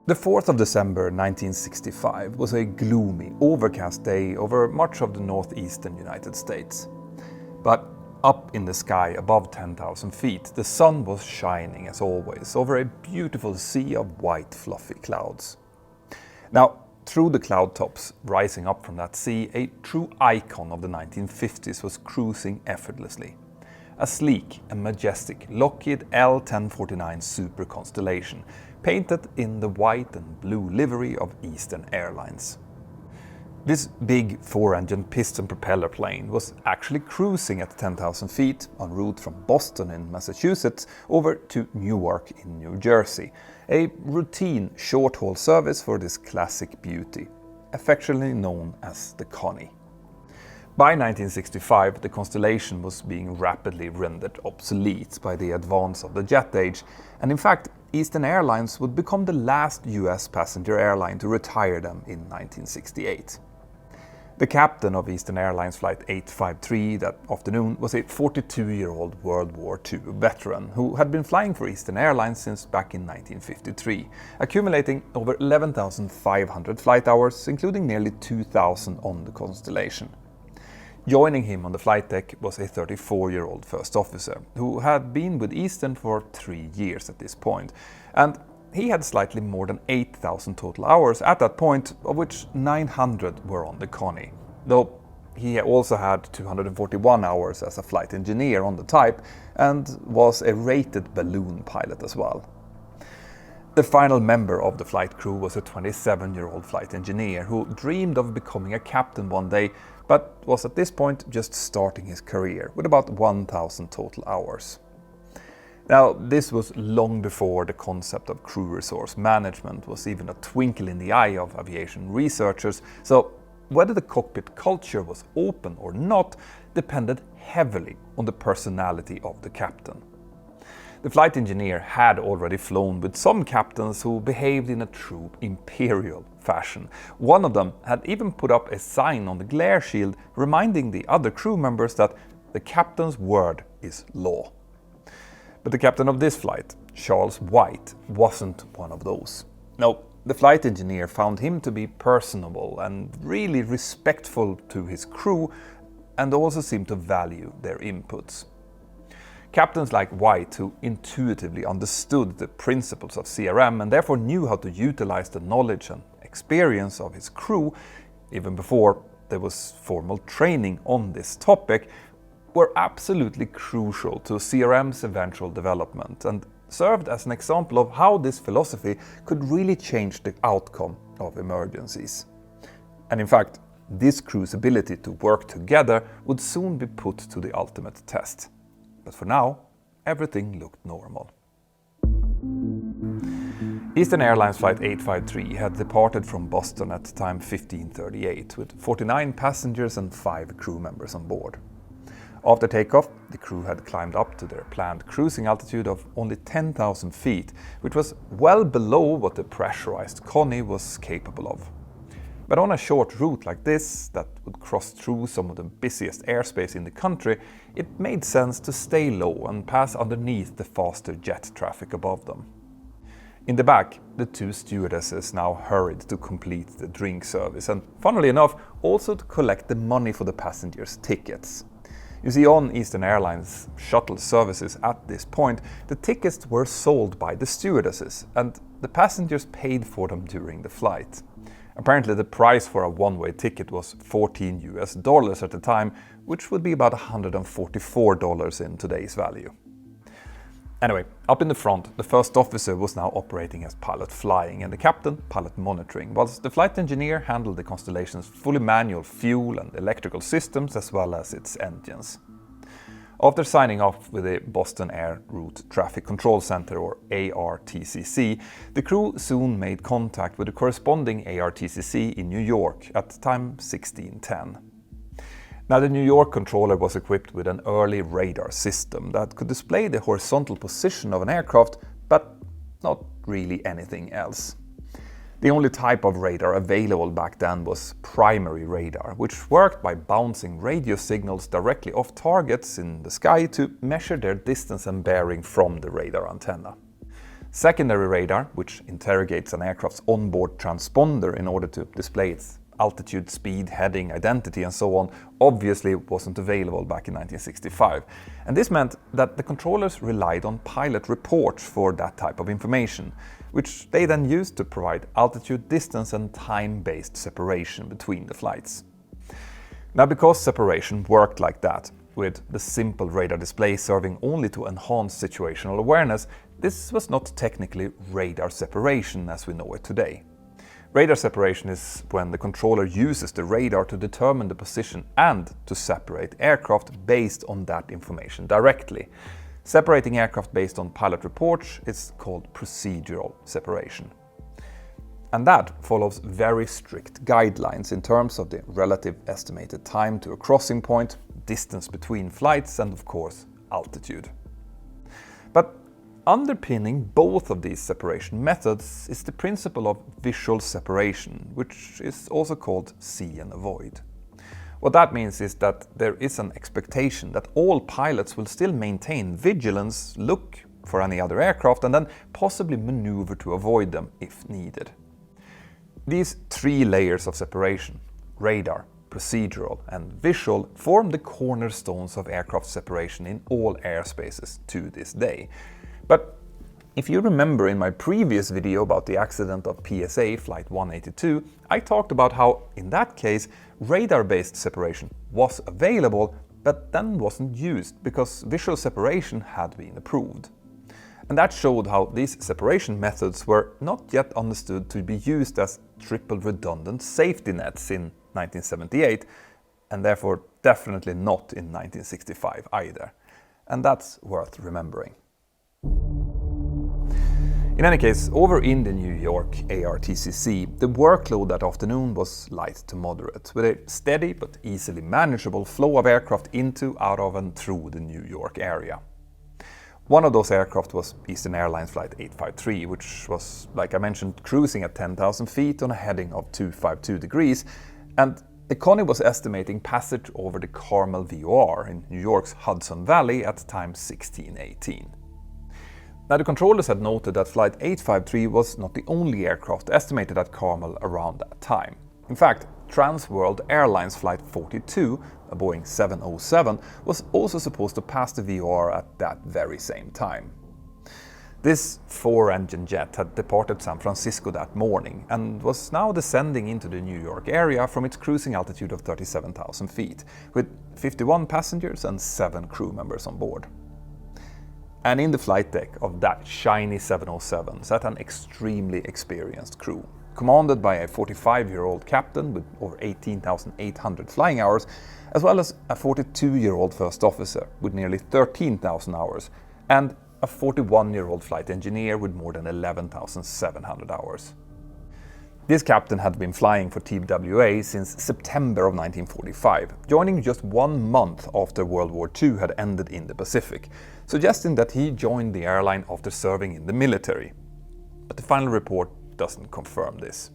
The 4th of December 1965 was a gloomy, overcast day over much of the northeastern United States. But up in the sky above 10,000 feet, the sun was shining as always over a beautiful sea of white fluffy clouds. Now, through the cloud tops, rising up from that sea, a true icon of the 1950s was cruising effortlessly. A sleek and majestic Lockheed L-1049 Super Constellation, painted in the white and blue livery of Eastern Airlines. This big four-engine piston propeller plane was actually cruising at 10,000 feet en route from Boston in Massachusetts over to Newark in New Jersey, a routine short-haul service for this classic beauty, affectionately known as the Connie. By 1965, the Constellation was being rapidly rendered obsolete by the advance of the jet age, and in fact, Eastern Airlines would become the last US passenger airline to retire them in 1968. The captain of Eastern Airlines Flight 853 that afternoon was a 42-year-old World War II veteran who had been flying for Eastern Airlines since back in 1953, accumulating over 11,500 flight hours, including nearly 2,000 on the Constellation. Joining him on the flight deck was a 34-year-old first officer who had been with Eastern for 3 years at this point, and he had slightly more than 8,000 total hours at that point, of which 900 were on the Connie, though he also had 241 hours as a flight engineer on the type and was a rated balloon pilot as well. The final member of the flight crew was a 27-year-old flight engineer who dreamed of becoming a captain one day, but was at this point just starting his career with about 1,000 total hours. Now, this was long before the concept of crew resource management was even a twinkle in the eye of aviation researchers, so whether the cockpit culture was open or not depended heavily on the personality of the captain. The flight engineer had already flown with some captains who behaved in a true imperial fashion. One of them had even put up a sign on the glare shield reminding the other crew members that the captain's word is law. But the captain of this flight, Charles White, wasn't one of those. No, the flight engineer found him to be personable and really respectful to his crew, and also seemed to value their inputs. Captains like White, who intuitively understood the principles of CRM and therefore knew how to utilize the knowledge and experience of his crew, even before there was formal training on this topic, were absolutely crucial to CRM's eventual development and served as an example of how this philosophy could really change the outcome of emergencies. And in fact, this crew's ability to work together would soon be put to the ultimate test. But for now, everything looked normal. Eastern Airlines Flight 853 had departed from Boston at time 1538 with 49 passengers and 5 crew members on board. After takeoff, the crew had climbed up to their planned cruising altitude of only 10,000 feet, which was well below what the pressurized Connie was capable of. But on a short route like this, that would cross through some of the busiest airspace in the country, it made sense to stay low and pass underneath the faster jet traffic above them. In the back, the 2 stewardesses now hurried to complete the drink service and, funnily enough, also to collect the money for the passengers' tickets. You see, on Eastern Airlines shuttle services at this point, the tickets were sold by the stewardesses and the passengers paid for them during the flight. Apparently the price for a one-way ticket was $14 at the time, which would be about $144 in today's value. Anyway, up in the front, the first officer was now operating as pilot flying and the captain pilot monitoring, whilst the flight engineer handled the Constellation's fully manual fuel and electrical systems as well as its engines. After signing off with the Boston Air Route Traffic Control Center, or ARTCC, the crew soon made contact with the corresponding ARTCC in New York at time 1610. Now, the New York controller was equipped with an early radar system that could display the horizontal position of an aircraft, but not really anything else. The only type of radar available back then was primary radar, which worked by bouncing radio signals directly off targets in the sky to measure their distance and bearing from the radar antenna. Secondary radar, which interrogates an aircraft's onboard transponder in order to display its altitude, speed, heading, identity and so on, obviously wasn't available back in 1965. And this meant that the controllers relied on pilot reports for that type of information, which they then used to provide altitude, distance and time-based separation between the flights. Now, because separation worked like that, with the simple radar display serving only to enhance situational awareness, this was not technically radar separation as we know it today. Radar separation is when the controller uses the radar to determine the position and to separate aircraft based on that information directly. Separating aircraft based on pilot reports is called procedural separation. And that follows very strict guidelines in terms of the relative estimated time to a crossing point, distance between flights and of course altitude. But underpinning both of these separation methods is the principle of visual separation, which is also called see and avoid. What that means is that there is an expectation that all pilots will still maintain vigilance, look for any other aircraft and then possibly maneuver to avoid them if needed. These three layers of separation, radar, procedural and visual, form the cornerstones of aircraft separation in all airspaces to this day. But if you remember in my previous video about the accident of PSA Flight 182, I talked about how, in that case, radar-based separation was available, but then wasn't used because visual separation had been approved. And that showed how these separation methods were not yet understood to be used as triple redundant safety nets in 1978, and therefore definitely not in 1965 either. And that's worth remembering. In any case, over in the New York ARTCC, the workload that afternoon was light to moderate, with a steady but easily manageable flow of aircraft into, out of and through the New York area. One of those aircraft was Eastern Airlines Flight 853, which was, like I mentioned, cruising at 10,000 feet on a heading of 252 degrees, and the Connie was estimating passage over the Carmel VOR in New York's Hudson Valley at time 1618. Now, the controllers had noted that Flight 853 was not the only aircraft estimated at Carmel around that time. In fact, Trans World Airlines Flight 42, a Boeing 707, was also supposed to pass the VOR at that very same time. This four-engine jet had departed San Francisco that morning and was now descending into the New York area from its cruising altitude of 37,000 feet, with 51 passengers and 7 crew members on board. And in the flight deck of that shiny 707 sat an extremely experienced crew, commanded by a 45-year-old captain with over 18,800 flying hours, as well as a 42-year-old first officer with nearly 13,000 hours, and a 41-year-old flight engineer with more than 11,700 hours. This captain had been flying for TWA since September of 1945, joining just 1 month after World War II had ended in the Pacific, suggesting that he joined the airline after serving in the military. But the final report doesn't confirm this.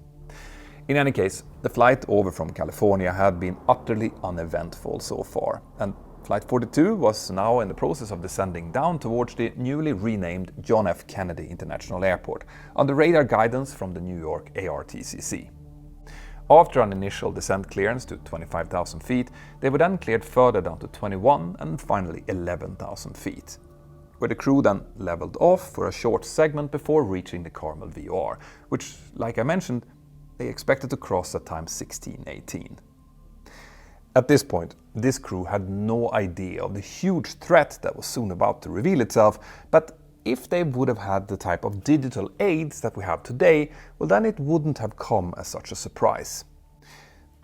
In any case, the flight over from California had been utterly uneventful so far, and Flight 42 was now in the process of descending down towards the newly renamed John F. Kennedy International Airport, under radar guidance from the New York ARTCC. After an initial descent clearance to 25,000 feet, they were then cleared further down to 21 and finally 11,000 feet, where the crew then leveled off for a short segment before reaching the Carmel VOR, which, like I mentioned, they expected to cross at time 1618. At this point, this crew had no idea of the huge threat that was soon about to reveal itself, but if they would have had the type of digital aids that we have today, well, then it wouldn't have come as such a surprise.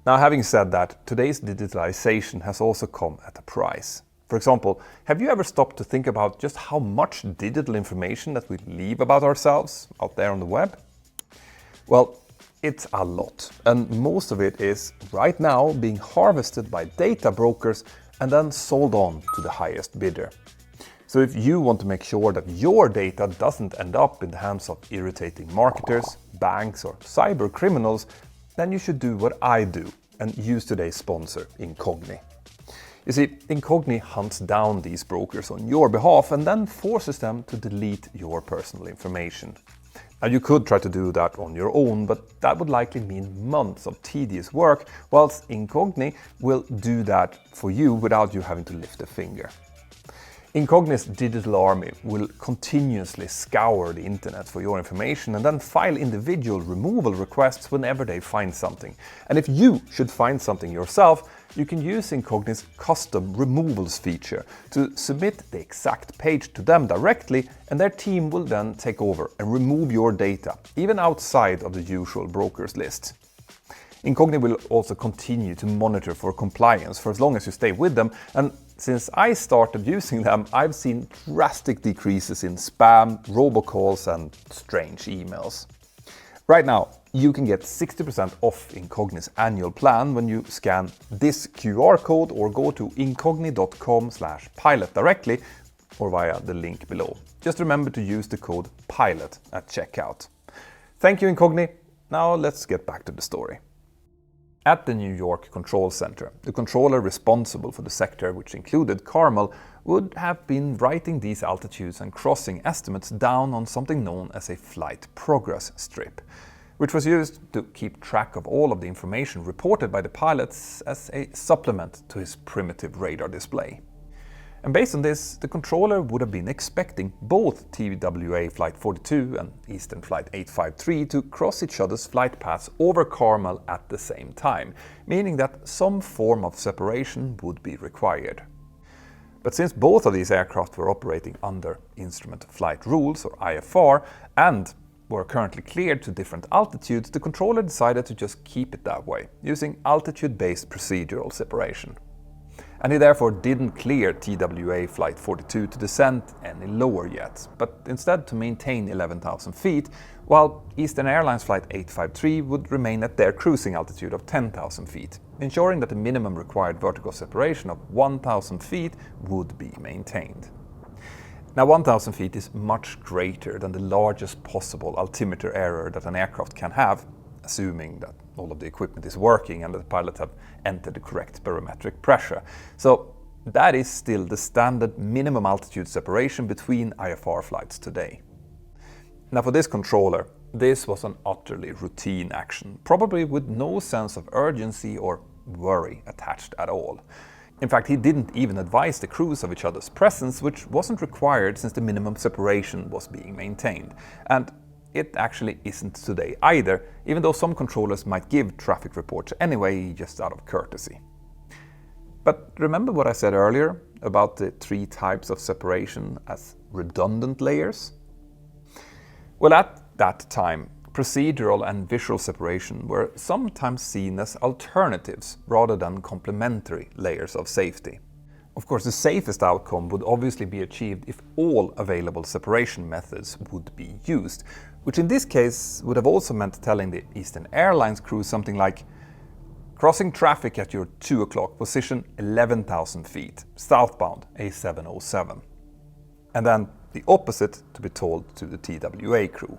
Now, having said that, today's digitalization has also come at a price. For example, have you ever stopped to think about just how much digital information that we leave about ourselves out there on the web? Well, it's a lot, and most of it is, right now, being harvested by data brokers and then sold on to the highest bidder. So if you want to make sure that your data doesn't end up in the hands of irritating marketers, banks or cyber criminals, then you should do what I do and use today's sponsor, Connie. You see, Incogni hunts down these brokers on your behalf and then forces them to delete your personal information. Now, you could try to do that on your own, but that would likely mean months of tedious work, whilst Incogni will do that for you without you having to lift a finger. Incogni's digital army will continuously scour the internet for your information and then file individual removal requests whenever they find something. And if you should find something yourself, you can use Incogni's custom removals feature to submit the exact page to them directly, and their team will then take over and remove your data, even outside of the usual brokers list. Incogni will also continue to monitor for compliance for as long as you stay with them, and since I started using them, I've seen drastic decreases in spam, robocalls and strange emails. Right now, you can get 60% off Incogni's annual plan when you scan this QR code or go to incogni.com/pilot directly or via the link below. Just remember to use the code PILOT at checkout. Thank you, Incogni. Now let's get back to the story. At the New York Control Center, the controller responsible for the sector, which included Carmel, would have been writing these altitudes and crossing estimates down on something known as a flight progress strip, which was used to keep track of all of the information reported by the pilots as a supplement to his primitive radar display. And based on this, the controller would have been expecting both TWA Flight 42 and Eastern Flight 853 to cross each other's flight paths over Carmel at the same time, meaning that some form of separation would be required. But since both of these aircraft were operating under Instrument Flight Rules, or IFR, and were currently cleared to different altitudes, the controller decided to just keep it that way, using altitude-based procedural separation. And he therefore didn't clear TWA Flight 42 to descend any lower yet, but instead to maintain 11,000 feet, while Eastern Airlines Flight 853 would remain at their cruising altitude of 10,000 feet, ensuring that the minimum required vertical separation of 1,000 feet would be maintained. Now, 1,000 feet is much greater than the largest possible altimeter error that an aircraft can have, assuming that all of the equipment is working and that the pilots have entered the correct barometric pressure. So that is still the standard minimum altitude separation between IFR flights today. Now, for this controller, this was an utterly routine action, probably with no sense of urgency or worry attached at all. In fact, he didn't even advise the crews of each other's presence, which wasn't required since the minimum separation was being maintained. And it actually isn't today either, even though some controllers might give traffic reports anyway, just out of courtesy. But remember what I said earlier about the three types of separation as redundant layers? Well, at that time, procedural and visual separation were sometimes seen as alternatives rather than complementary layers of safety. Of course, the safest outcome would obviously be achieved if all available separation methods would be used, which in this case would have also meant telling the Eastern Airlines crew something like, crossing traffic at your 2 o'clock position 11,000 feet, southbound A707. And then the opposite to be told to the TWA crew.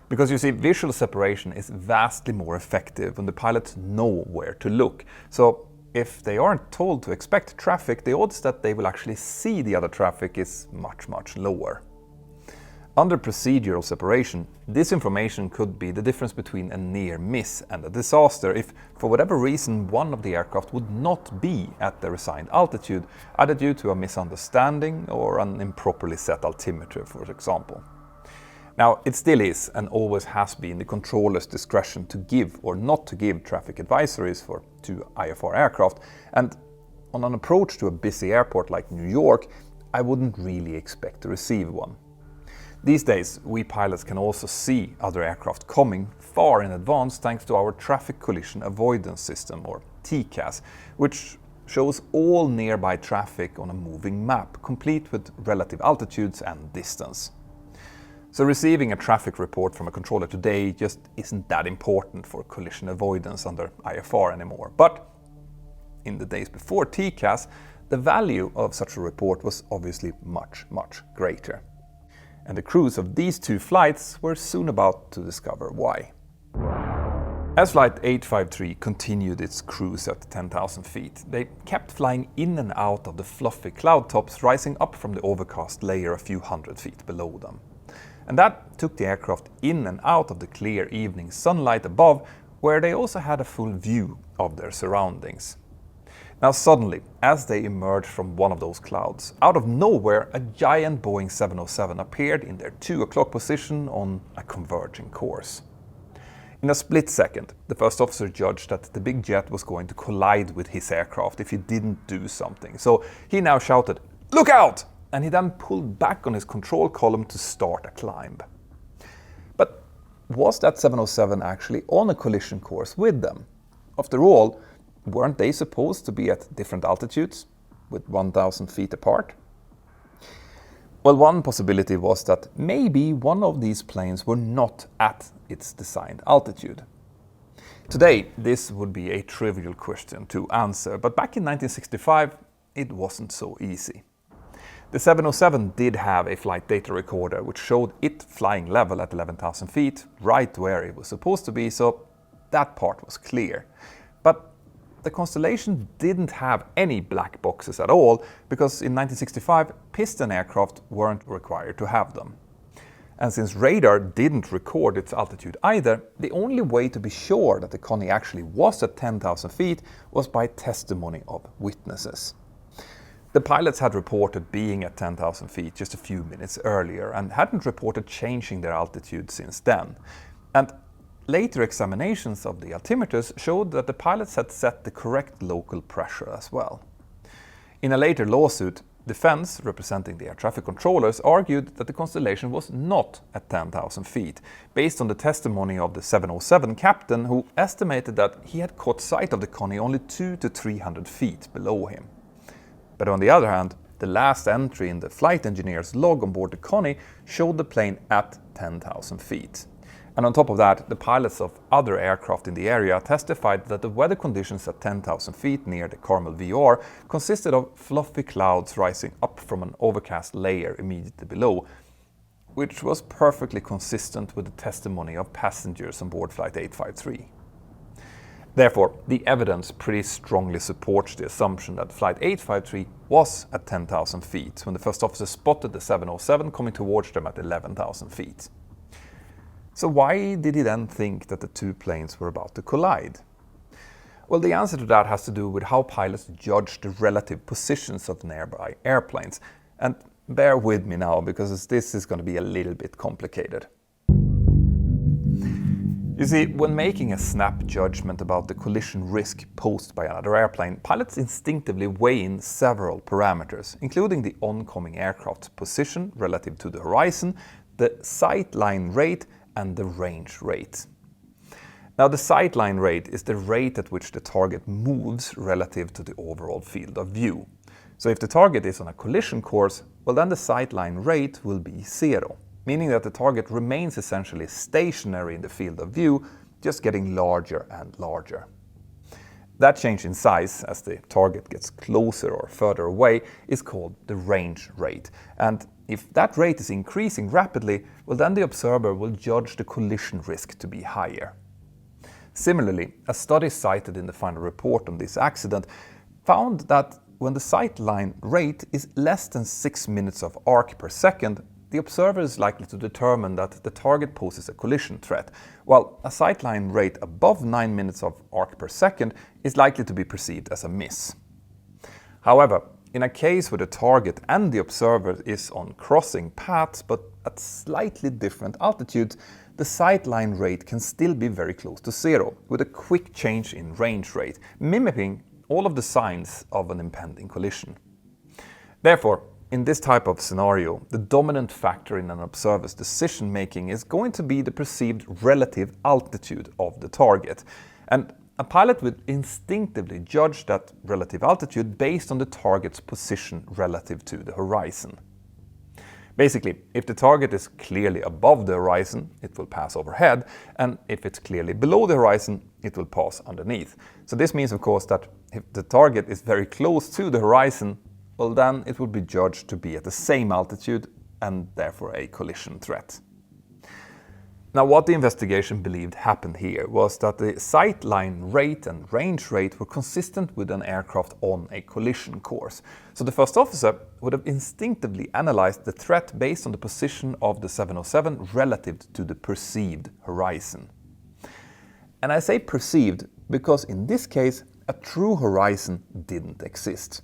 Because you see, visual separation is vastly more effective when the pilots know where to look. So if they aren't told to expect traffic, the odds that they will actually see the other traffic is much, much lower. Under procedural separation, this information could be the difference between a near miss and a disaster if, for whatever reason, one of the aircraft would not be at their assigned altitude, either due to a misunderstanding or an improperly set altimeter, for example. Now, it still is and always has been the controller's discretion to give or not to give traffic advisories for two IFR aircraft, and on an approach to a busy airport like New York, I wouldn't really expect to receive one. These days, we pilots can also see other aircraft coming far in advance thanks to our Traffic Collision Avoidance System, or TCAS, which shows all nearby traffic on a moving map, complete with relative altitudes and distance. So receiving a traffic report from a controller today just isn't that important for collision avoidance under IFR anymore. But in the days before TCAS, the value of such a report was obviously much, much greater. And the crews of these two flights were soon about to discover why. As Flight 853 continued its cruise at 10,000 feet, they kept flying in and out of the fluffy cloud tops rising up from the overcast layer a few hundred feet below them. And that took the aircraft in and out of the clear evening sunlight above, where they also had a full view of their surroundings. Now suddenly, as they emerged from one of those clouds, out of nowhere a giant Boeing 707 appeared in their 2 o'clock position on a converging course. In a split second, the first officer judged that the big jet was going to collide with his aircraft if he didn't do something. So he now shouted, "Look out!" And he then pulled back on his control column to start a climb. But was that 707 actually on a collision course with them? After all, weren't they supposed to be at different altitudes, with 1,000 feet apart? Well, one possibility was that maybe one of these planes were not at its designed altitude. Today, this would be a trivial question to answer, but back in 1965, it wasn't so easy. The 707 did have a flight data recorder which showed it flying level at 11,000 feet, right where it was supposed to be, so that part was clear. But the Constellation didn't have any black boxes at all, because in 1965, piston aircraft weren't required to have them. And since radar didn't record its altitude either, the only way to be sure that the Connie actually was at 10,000 feet was by testimony of witnesses. The pilots had reported being at 10,000 feet just a few minutes earlier and hadn't reported changing their altitude since then. And later examinations of the altimeters showed that the pilots had set the correct local pressure as well. In a later lawsuit, defense, representing the air traffic controllers, argued that the Constellation was not at 10,000 feet, based on the testimony of the 707 captain, who estimated that he had caught sight of the Connie only 200 to 300 feet below him. But on the other hand, the last entry in the flight engineer's log on board the Connie showed the plane at 10,000 feet. And on top of that, the pilots of other aircraft in the area testified that the weather conditions at 10,000 feet near the Carmel VR consisted of fluffy clouds rising up from an overcast layer immediately below, which was perfectly consistent with the testimony of passengers on board Flight 853. Therefore, the evidence pretty strongly supports the assumption that Flight 853 was at 10,000 feet when the first officer spotted the 707 coming towards them at 11,000 feet. So why did he then think that the two planes were about to collide? Well, the answer to that has to do with how pilots judge the relative positions of nearby airplanes. And bear with me now, because this is going to be a little bit complicated. You see, when making a snap judgment about the collision risk posed by another airplane, pilots instinctively weigh in several parameters, including the oncoming aircraft's position relative to the horizon, the sight line rate, and the range rate. Now, the sight line rate is the rate at which the target moves relative to the overall field of view. So if the target is on a collision course, well then the sight line rate will be 0, meaning that the target remains essentially stationary in the field of view, just getting larger and larger. That change in size as the target gets closer or further away is called the range rate. And if that rate is increasing rapidly, well then the observer will judge the collision risk to be higher. Similarly, a study cited in the final report on this accident found that when the sight line rate is less than 6 minutes of arc per second, the observer is likely to determine that the target poses a collision threat, while a sightline rate above 9 minutes of arc per second is likely to be perceived as a miss. However, in a case where the target and the observer is on crossing paths but at slightly different altitudes, the sightline rate can still be very close to 0, with a quick change in range rate, mimicking all of the signs of an impending collision. Therefore, in this type of scenario, the dominant factor in an observer's decision-making is going to be the perceived relative altitude of the target. And a pilot would instinctively judge that relative altitude based on the target's position relative to the horizon. Basically, if the target is clearly above the horizon, it will pass overhead, and if it's clearly below the horizon, it will pass underneath. So this means, of course, that if the target is very close to the horizon, well then it will be judged to be at the same altitude and therefore a collision threat. Now, what the investigation believed happened here was that the sightline rate and range rate were consistent with an aircraft on a collision course. So the first officer would have instinctively analyzed the threat based on the position of the 707 relative to the perceived horizon. And I say perceived because in this case, a true horizon didn't exist.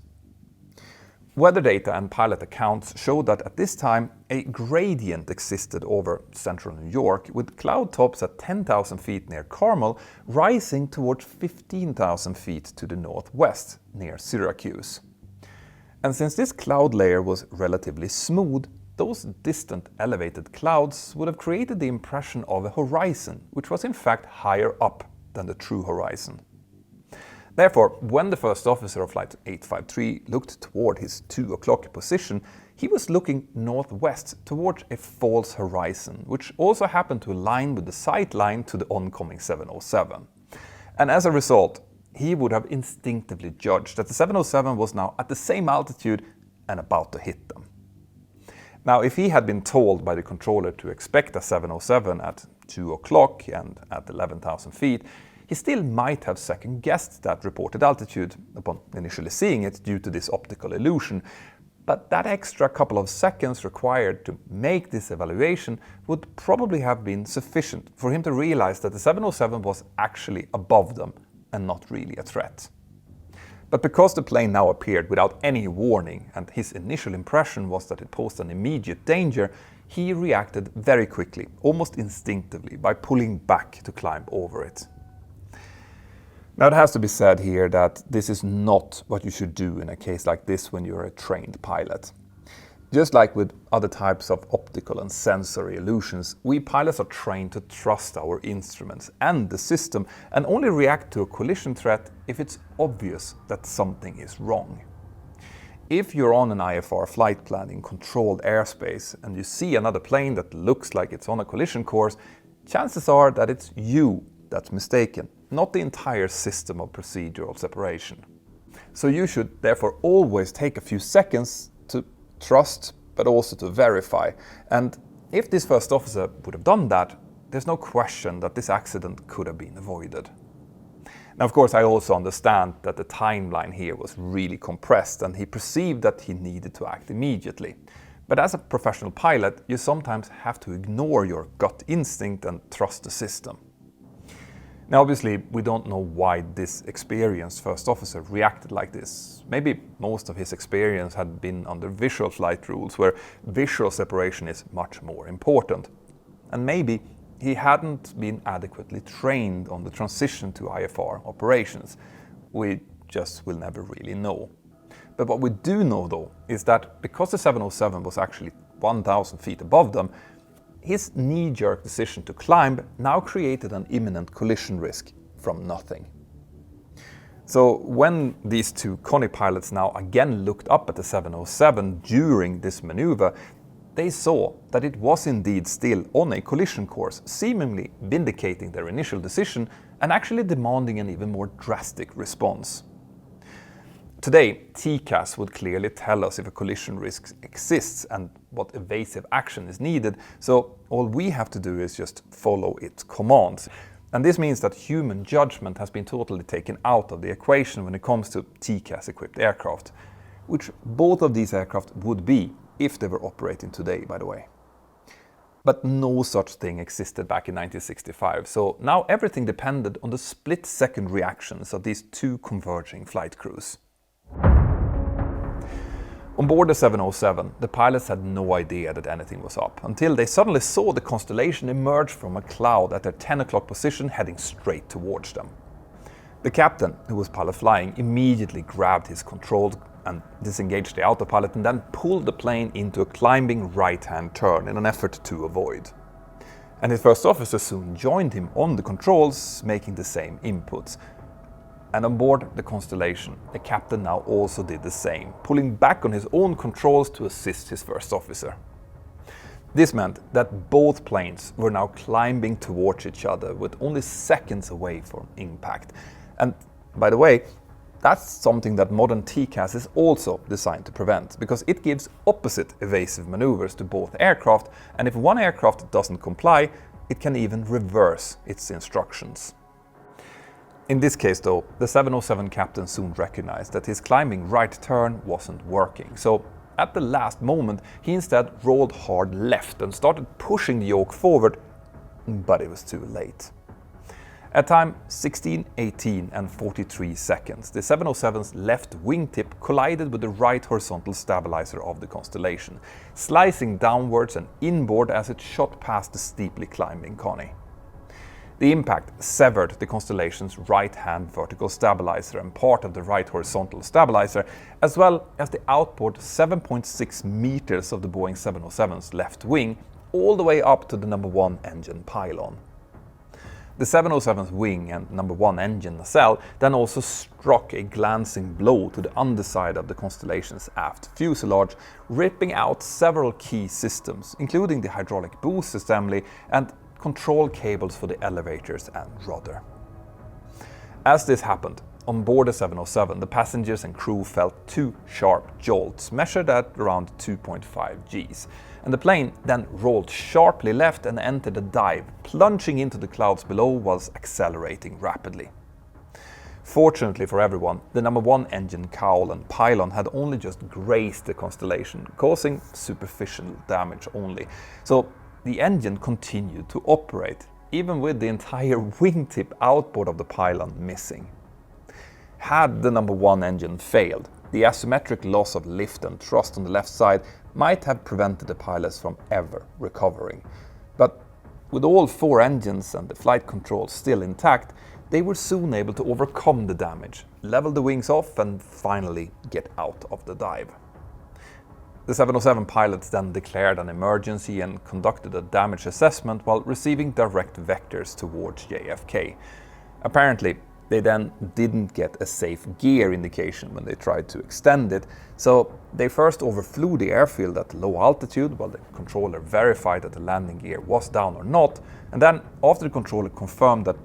Weather data and pilot accounts show that at this time, a gradient existed over central New York, with cloud tops at 10,000 feet near Carmel rising towards 15,000 feet to the northwest near Syracuse. And since this cloud layer was relatively smooth, those distant elevated clouds would have created the impression of a horizon, which was in fact higher up than the true horizon. Therefore, when the first officer of Flight 853 looked toward his 2 o'clock position, he was looking northwest towards a false horizon, which also happened to align with the sight line to the oncoming 707. And as a result, he would have instinctively judged that the 707 was now at the same altitude and about to hit them. Now, if he had been told by the controller to expect a 707 at 2 o'clock and at 11,000 feet, he still might have second-guessed that reported altitude upon initially seeing it due to this optical illusion, but that extra couple of seconds required to make this evaluation would probably have been sufficient for him to realize that the 707 was actually above them and not really a threat. But because the plane now appeared without any warning and his initial impression was that it posed an immediate danger, he reacted very quickly, almost instinctively, by pulling back to climb over it. Now, it has to be said here that this is not what you should do in a case like this when you're a trained pilot. Just like with other types of optical and sensory illusions, we pilots are trained to trust our instruments and the system and only react to a collision threat if it's obvious that something is wrong. If you're on an IFR flight plan in controlled airspace and you see another plane that looks like it's on a collision course, chances are that it's you that's mistaken, not the entire system of procedural separation. So you should therefore always take a few seconds to trust, but also to verify. And if this first officer would have done that, there's no question that this accident could have been avoided. Now, of course, I also understand that the timeline here was really compressed and he perceived that he needed to act immediately. But as a professional pilot, you sometimes have to ignore your gut instinct and trust the system. Now, obviously, we don't know why this experienced first officer reacted like this. Maybe most of his experience had been under visual flight rules, where visual separation is much more important. And maybe he hadn't been adequately trained on the transition to IFR operations. We just will never really know. But what we do know, though, is that because the 707 was actually 1,000 feet above them, his knee-jerk decision to climb now created an imminent collision risk from nothing. So when these two Connie pilots now again looked up at the 707 during this maneuver, they saw that it was indeed still on a collision course, seemingly vindicating their initial decision and actually demanding an even more drastic response. Today, TCAS would clearly tell us if a collision risk exists and what evasive action is needed, so all we have to do is just follow its commands. And this means that human judgment has been totally taken out of the equation when it comes to TCAS-equipped aircraft, which both of these aircraft would be if they were operating today, by the way. But no such thing existed back in 1965, so now everything depended on the split-second reactions of these two converging flight crews. On board the 707, the pilots had no idea that anything was up, until they suddenly saw the constellation emerge from a cloud at their 10 o'clock position heading straight towards them. The captain, who was pilot flying, immediately grabbed his controls and disengaged the autopilot and then pulled the plane into a climbing right-hand turn in an effort to avoid. And his first officer soon joined him on the controls, making the same inputs. And on board the Constellation, the captain now also did the same, pulling back on his own controls to assist his first officer. This meant that both planes were now climbing towards each other with only seconds away from impact. And by the way, that's something that modern TCAS is also designed to prevent, because it gives opposite evasive maneuvers to both aircraft, and if one aircraft doesn't comply, it can even reverse its instructions. In this case though, the 707 captain soon recognized that his climbing right turn wasn't working, so at the last moment he instead rolled hard left and started pushing the yoke forward, but it was too late. At time 16:18 and 43 seconds, the 707's left wingtip collided with the right horizontal stabilizer of the Constellation, slicing downwards and inboard as it shot past the steeply climbing Connie. The impact severed the Constellation's right-hand vertical stabilizer and part of the right horizontal stabilizer, as well as the outboard 7.6 meters of the Boeing 707's left wing, all the way up to the number 1 engine pylon. The 707's wing and number 1 engine nacelle then also struck a glancing blow to the underside of the Constellation's aft fuselage, ripping out several key systems, including the hydraulic boost assembly and control cables for the elevators and rudder. As this happened, on board the 707, the passengers and crew felt 2 sharp jolts measured at around 2.5 Gs, and the plane then rolled sharply left and entered a dive, plunging into the clouds below whilst accelerating rapidly. Fortunately for everyone, the number 1 engine cowl and pylon had only just grazed the Constellation, causing superficial damage only, so the engine continued to operate, even with the entire wingtip outboard of the pylon missing. Had the number 1 engine failed, the asymmetric loss of lift and thrust on the left side might have prevented the pilots from ever recovering. But with all 4 engines and the flight controls still intact, they were soon able to overcome the damage, level the wings off and finally get out of the dive. The 707 pilots then declared an emergency and conducted a damage assessment while receiving direct vectors towards JFK. Apparently, they then didn't get a safe gear indication when they tried to extend it, so they first overflew the airfield at low altitude while the controller verified that the landing gear was down or not, and then after the controller confirmed that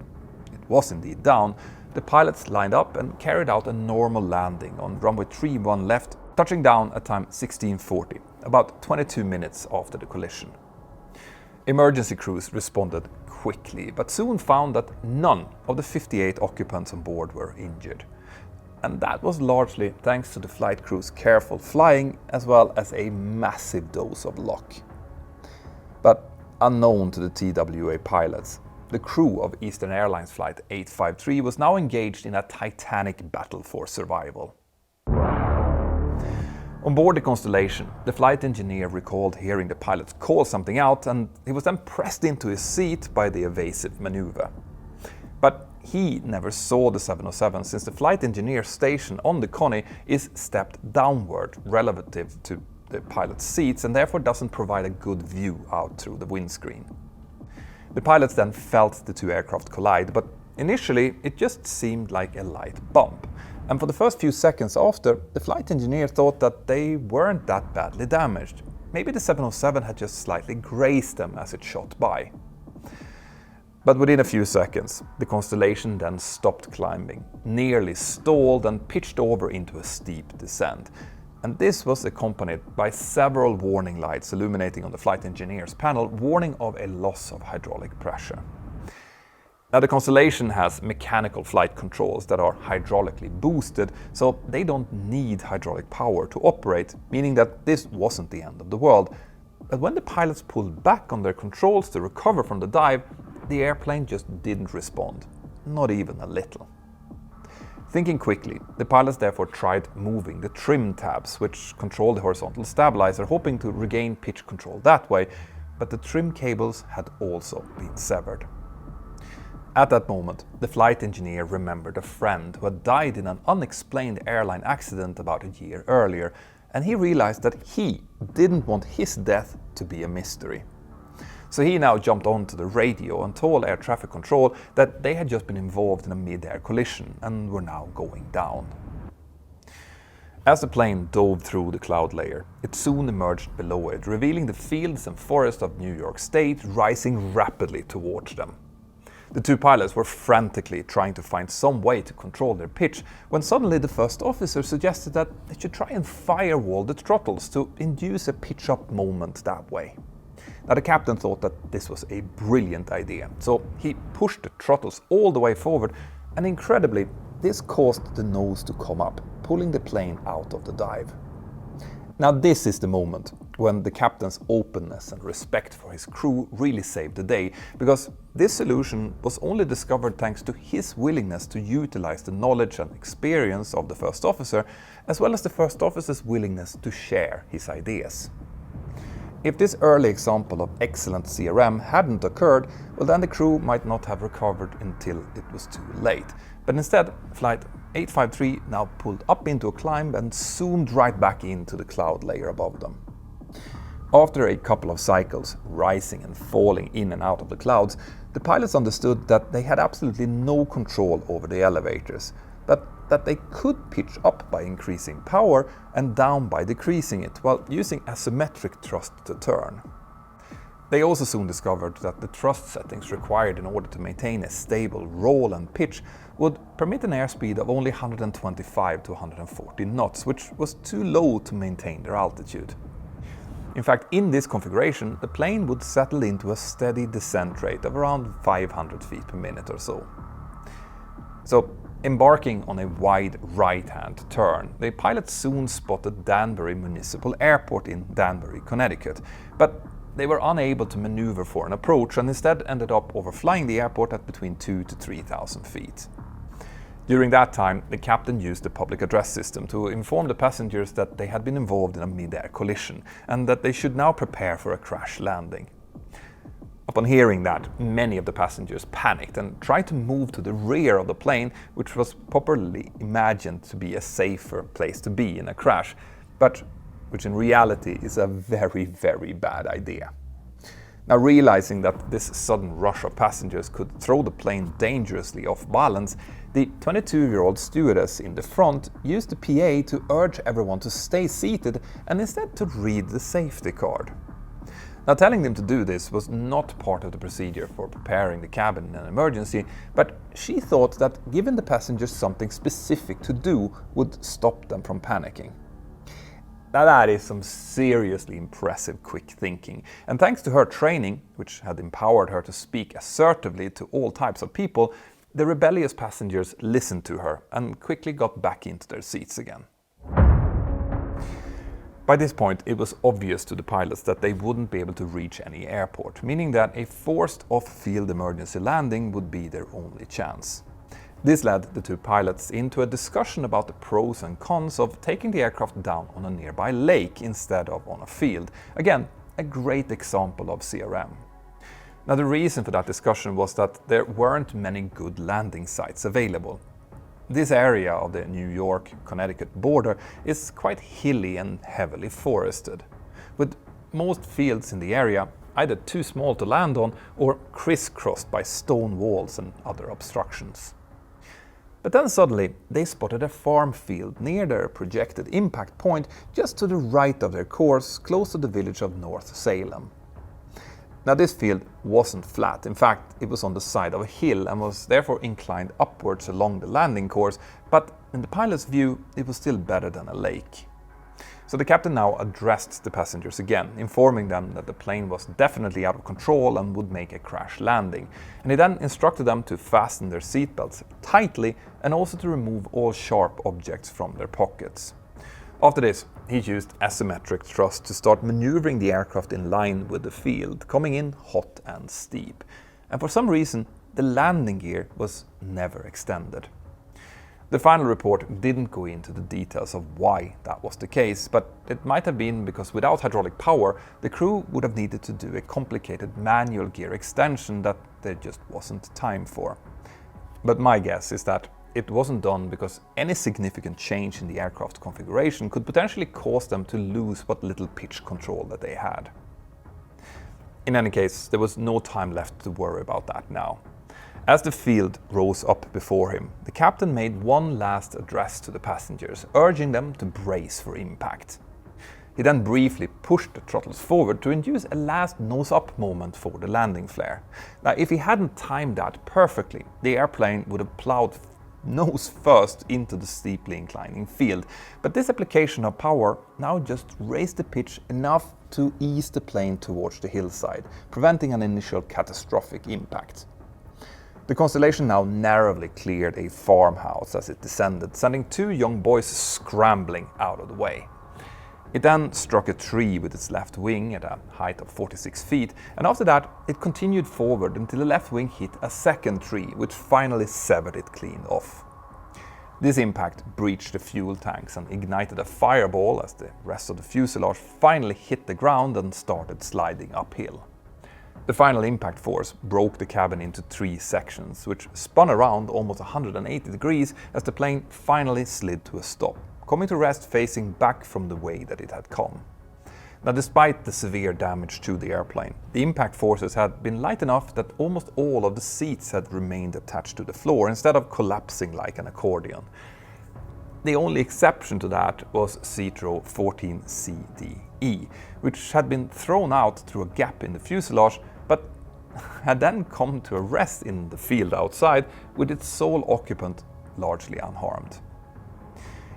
it was indeed down, the pilots lined up and carried out a normal landing on runway 31 left, touching down at time 16:40, about 22 minutes after the collision. Emergency crews responded quickly, but soon found that none of the 58 occupants on board were injured. And that was largely thanks to the flight crew's careful flying, as well as a massive dose of luck. But unknown to the TWA pilots, the crew of Eastern Airlines Flight 853 was now engaged in a titanic battle for survival. On board the Constellation, the flight engineer recalled hearing the pilots call something out, and he was then pressed into his seat by the evasive maneuver. But he never saw the 707 since the flight engineer's station on the Connie is stepped downward relative to the pilot's seats and therefore doesn't provide a good view out through the windscreen. The pilots then felt the 2 aircraft collide, but initially it just seemed like a light bump. And for the first few seconds after, the flight engineer thought that they weren't that badly damaged. Maybe the 707 had just slightly grazed them as it shot by. But within a few seconds, the Constellation then stopped climbing, nearly stalled and pitched over into a steep descent. And this was accompanied by several warning lights illuminating on the flight engineer's panel, warning of a loss of hydraulic pressure. Now, the Constellation has mechanical flight controls that are hydraulically boosted, so they don't need hydraulic power to operate, meaning that this wasn't the end of the world. But when the pilots pulled back on their controls to recover from the dive, the airplane just didn't respond, not even a little. Thinking quickly, the pilots therefore tried moving the trim tabs, which control the horizontal stabilizer, hoping to regain pitch control that way, but the trim cables had also been severed. At that moment, the flight engineer remembered a friend who had died in an unexplained airline accident about a year earlier, and he realized that he didn't want his death to be a mystery. So he now jumped onto the radio and told air traffic control that they had just been involved in a mid-air collision and were now going down. As the plane dove through the cloud layer, it soon emerged below it, revealing the fields and forests of New York State rising rapidly towards them. The 2 pilots were frantically trying to find some way to control their pitch when suddenly the first officer suggested that they should try and firewall the throttles to induce a pitch-up moment that way. Now, the captain thought that this was a brilliant idea, so he pushed the throttles all the way forward, and incredibly, this caused the nose to come up, pulling the plane out of the dive. Now, this is the moment when the captain's openness and respect for his crew really saved the day, because this solution was only discovered thanks to his willingness to utilize the knowledge and experience of the first officer, as well as the first officer's willingness to share his ideas. If this early example of excellent CRM hadn't occurred, well, then the crew might not have recovered until it was too late. But instead, Flight 853 now pulled up into a climb and zoomed right back into the cloud layer above them. After a couple of cycles, rising and falling in and out of the clouds, the pilots understood that they had absolutely no control over the elevators, but that they could pitch up by increasing power and down by decreasing it, while using asymmetric thrust to turn. They also soon discovered that the thrust settings required in order to maintain a stable roll and pitch would permit an airspeed of only 125 to 140 knots, which was too low to maintain their altitude. In fact, in this configuration, the plane would settle into a steady descent rate of around 500 feet per minute or so. So, embarking on a wide right-hand turn, the pilots soon spotted Danbury Municipal Airport in Danbury, Connecticut, but they were unable to maneuver for an approach and instead ended up overflying the airport at between 2,000 to 3,000 feet. During that time, the captain used the public address system to inform the passengers that they had been involved in a mid-air collision and that they should now prepare for a crash landing. Upon hearing that, many of the passengers panicked and tried to move to the rear of the plane, which was properly imagined to be a safer place to be in a crash, but which in reality is a very, very bad idea. Now, realizing that this sudden rush of passengers could throw the plane dangerously off balance, the 22-year-old stewardess in the front used the PA to urge everyone to stay seated and instead to read the safety card. Now, telling them to do this was not part of the procedure for preparing the cabin in an emergency, but she thought that giving the passengers something specific to do would stop them from panicking. Now, that is some seriously impressive quick thinking, and thanks to her training, which had empowered her to speak assertively to all types of people, the rebellious passengers listened to her and quickly got back into their seats again. By this point, it was obvious to the pilots that they wouldn't be able to reach any airport, meaning that a forced off-field emergency landing would be their only chance. This led the two pilots into a discussion about the pros and cons of taking the aircraft down on a nearby lake instead of on a field. Again, a great example of CRM. Now, the reason for that discussion was that there weren't many good landing sites available. This area of the New York-Connecticut border is quite hilly and heavily forested, with most fields in the area either too small to land on or crisscrossed by stone walls and other obstructions. But then suddenly they spotted a farm field near their projected impact point just to the right of their course, close to the village of North Salem. Now, this field wasn't flat. In fact, it was on the side of a hill and was therefore inclined upwards along the landing course, but in the pilot's view, it was still better than a lake. So the captain now addressed the passengers again, informing them that the plane was definitely out of control and would make a crash landing. And he then instructed them to fasten their seatbelts tightly and also to remove all sharp objects from their pockets. After this, he used asymmetric thrust to start maneuvering the aircraft in line with the field, coming in hot and steep. And for some reason, the landing gear was never extended. The final report didn't go into the details of why that was the case, but it might have been because without hydraulic power, the crew would have needed to do a complicated manual gear extension that there just wasn't time for. But my guess is that it wasn't done because any significant change in the aircraft configuration could potentially cause them to lose what little pitch control that they had. In any case, there was no time left to worry about that now. As the field rose up before him, the captain made one last address to the passengers, urging them to brace for impact. He then briefly pushed the throttles forward to induce a last nose-up moment for the landing flare. Now, if he hadn't timed that perfectly, the airplane would have plowed nose first into the steeply inclining field. But this application of power now just raised the pitch enough to ease the plane towards the hillside, preventing an initial catastrophic impact. The Constellation now narrowly cleared a farmhouse as it descended, sending 2 young boys scrambling out of the way. It then struck a tree with its left wing at a height of 46 feet, and after that it continued forward until the left wing hit a second tree, which finally severed it clean off. This impact breached the fuel tanks and ignited a fireball as the rest of the fuselage finally hit the ground and started sliding uphill. The final impact force broke the cabin into 3 sections, which spun around almost 180 degrees as the plane finally slid to a stop, coming to rest facing back from the way that it had come. Now, despite the severe damage to the airplane, the impact forces had been light enough that almost all of the seats had remained attached to the floor instead of collapsing like an accordion. The only exception to that was seat row 14CDE, which had been thrown out through a gap in the fuselage, but had then come to a rest in the field outside with its sole occupant largely unharmed.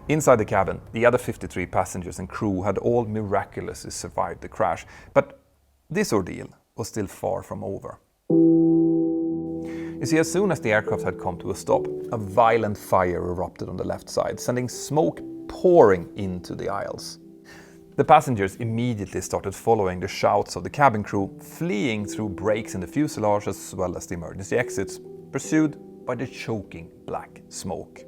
Inside the cabin, the other 53 passengers and crew had all miraculously survived the crash, but this ordeal was still far from over. You see, as soon as the aircraft had come to a stop, a violent fire erupted on the left side, sending smoke pouring into the aisles. The passengers immediately started following the shouts of the cabin crew, fleeing through breaks in the fuselage as well as the emergency exits, pursued by the choking black smoke.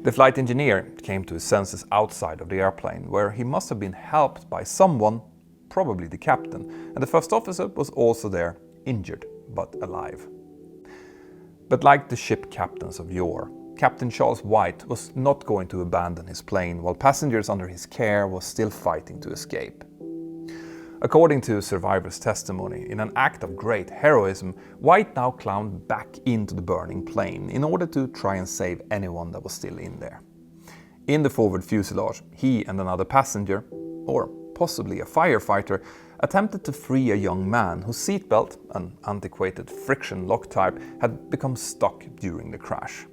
The flight engineer came to his senses outside of the airplane, where he must have been helped by someone, probably the captain, and the first officer was also there, injured but alive. But like the ship captains of yore, Captain Charles White was not going to abandon his plane while passengers under his care were still fighting to escape. According to survivors' testimony, in an act of great heroism, White now climbed back into the burning plane in order to try and save anyone that was still in there. In the forward fuselage, he and another passenger, or possibly a firefighter, attempted to free a young man whose seatbelt, an antiquated friction lock type, had become stuck during the crash.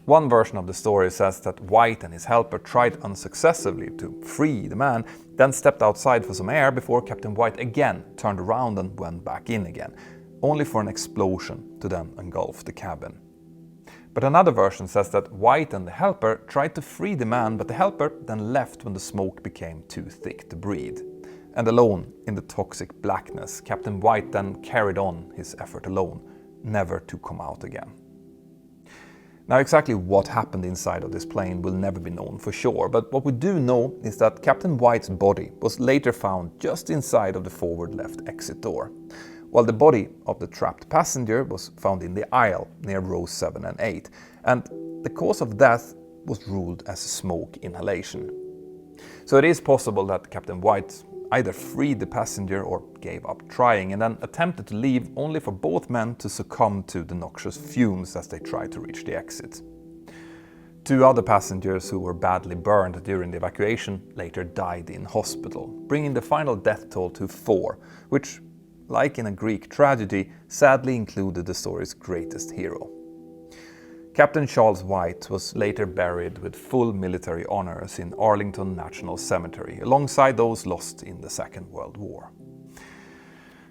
One version of the story says that White and his helper tried unsuccessfully to free the man, then stepped outside for some air before Captain White again turned around and went back in again, only for an explosion to then engulf the cabin. But another version says that White and the helper tried to free the man, but the helper then left when the smoke became too thick to breathe. And alone in the toxic blackness, Captain White then carried on his effort alone, never to come out again. Now, exactly what happened inside of this plane will never be known for sure, but what we do know is that Captain White's body was later found just inside of the forward left exit door, while the body of the trapped passenger was found in the aisle near rows 7 and 8, and the cause of death was ruled as smoke inhalation. So it is possible that Captain White either freed the passenger or gave up trying and then attempted to leave, only for both men to succumb to the noxious fumes as they tried to reach the exit. 2 other passengers who were badly burned during the evacuation later died in hospital, bringing the final death toll to 4, which, like in a Greek tragedy, sadly included the story's greatest hero. Captain Charles White was later buried with full military honors in Arlington National Cemetery, alongside those lost in the Second World War.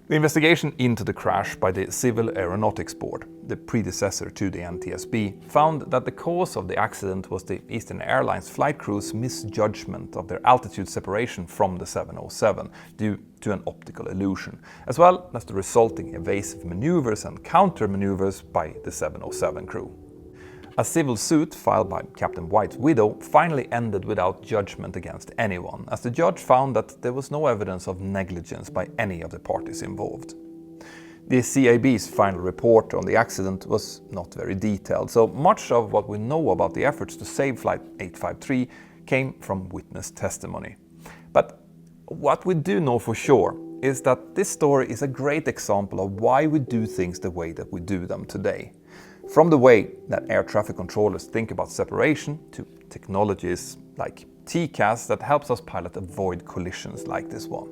The investigation into the crash by the Civil Aeronautics Board, the predecessor to the NTSB, found that the cause of the accident was the Eastern Airlines flight crew's misjudgment of their altitude separation from the 707 due to an optical illusion, as well as the resulting evasive maneuvers and counter-maneuvers by the 707 crew. A civil suit filed by Captain White's widow finally ended without judgment against anyone, as the judge found that there was no evidence of negligence by any of the parties involved. The CAB's final report on the accident was not very detailed, so much of what we know about the efforts to save Flight 853 came from witness testimony. But what we do know for sure is that this story is a great example of why we do things the way that we do them today. From the way that air traffic controllers think about separation to technologies like TCAS that helps us pilot avoid collisions like this one.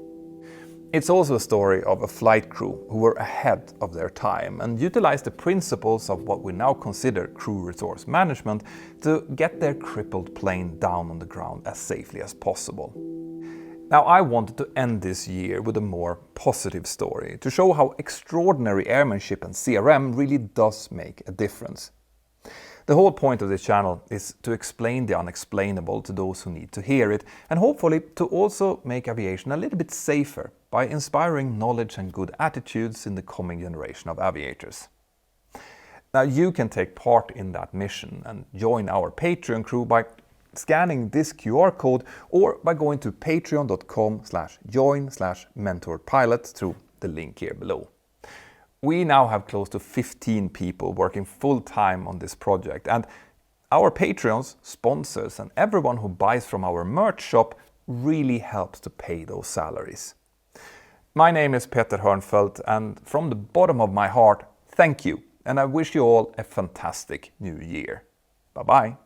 It's also a story of a flight crew who were ahead of their time and utilized the principles of what we now consider crew resource management to get their crippled plane down on the ground as safely as possible. Now, I wanted to end this year with a more positive story to show how extraordinary airmanship and CRM really does make a difference. The whole point of this channel is to explain the unexplainable to those who need to hear it, and hopefully to also make aviation a little bit safer by inspiring knowledge and good attitudes in the coming generation of aviators. Now, you can take part in that mission and join our Patreon crew by scanning this QR code or by going to patreon.com/join/mentorpilot through the link here below. We now have close to 15 people working full-time on this project, and our Patreons, sponsors and everyone who buys from our merch shop really helps to pay those salaries. My name is Peter Hörnfeldt, and from the bottom of my heart, thank you, and I wish you all a fantastic new year. Bye-bye.